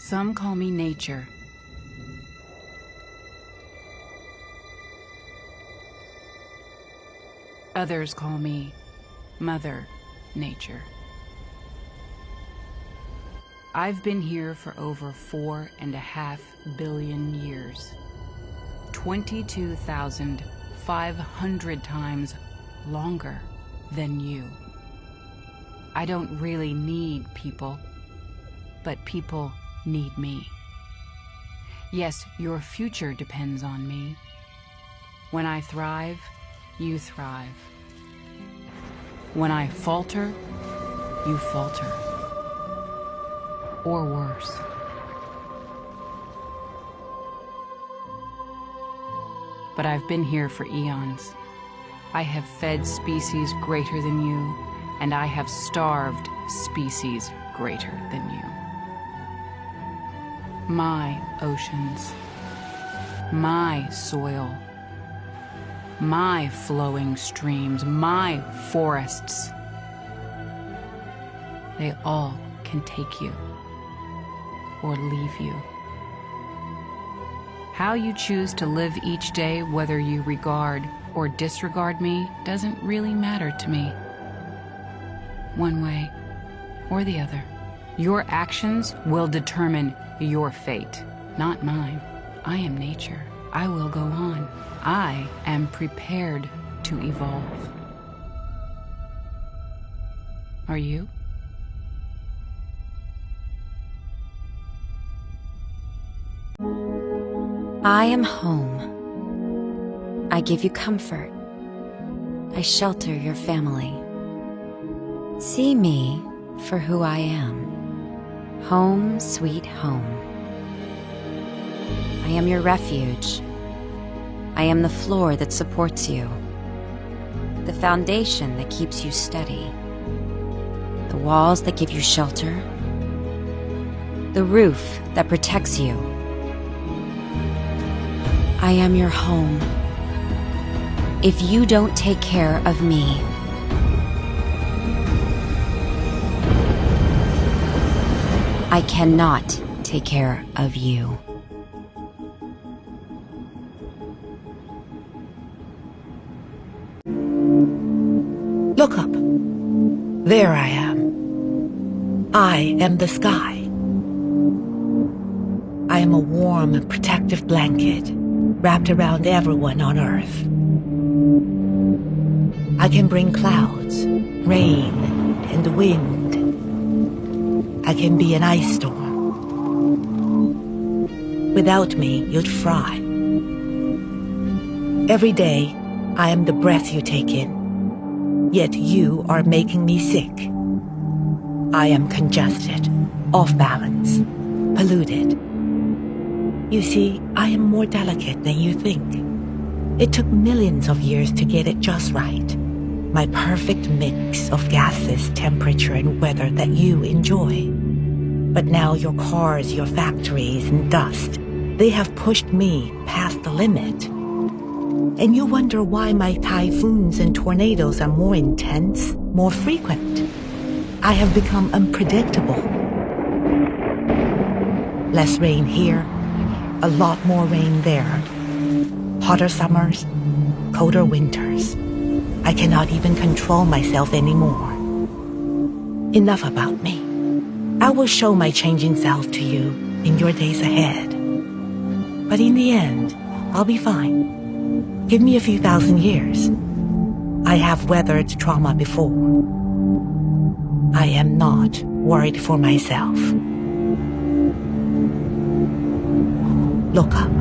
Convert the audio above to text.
Some call me nature. Others call me Mother Nature. I've been here for over 4.5 billion years. 22,500 times longer than you. I don't really need people, but people need me. Yes, your future depends on me. When I thrive, you thrive. When I falter, you falter. Or worse. But I've been here for eons. I have fed species greater than you, and I have starved species greater than you. My oceans, my soil, my flowing streams, my forests, they all can take you or leave you. How you choose to live each day, whether you regard or disregard me, doesn't really matter to me. One way or the other. Your actions will determine your fate, not mine. I am nature. I will go on. I am prepared to evolve. Are you? I am home. I give you comfort. I shelter your family. See me for who I am. Home, sweet home. I am your refuge. I am the floor that supports you. The foundation that keeps you steady. The walls that give you shelter. The roof that protects you. I am your home. If you don't take care of me, I cannot take care of you. Look up. There I am. I am the sky. I am a warm, protective blanket wrapped around everyone on Earth. I can bring clouds, rain, and wind. I can be an ice storm. Without me, you'd fry. Every day, I am the breath you take in. Yet you are making me sick. I am congested, off balance, polluted. You see, I am more delicate than you think. It took millions of years to get it just right. My perfect mix of gases, temperature, and weather that you enjoy. But now your cars, your factories, and dust, they have pushed me past the limit. And you wonder why my typhoons and tornadoes are more intense, more frequent. I have become unpredictable. Less rain here, a lot more rain there. Hotter summers, colder winters. I cannot even control myself anymore. Enough about me. I will show my changing self to you in your days ahead. But in the end, I'll be fine. Give me a few thousand years. I have weathered trauma before. I am not worried for myself. Look up.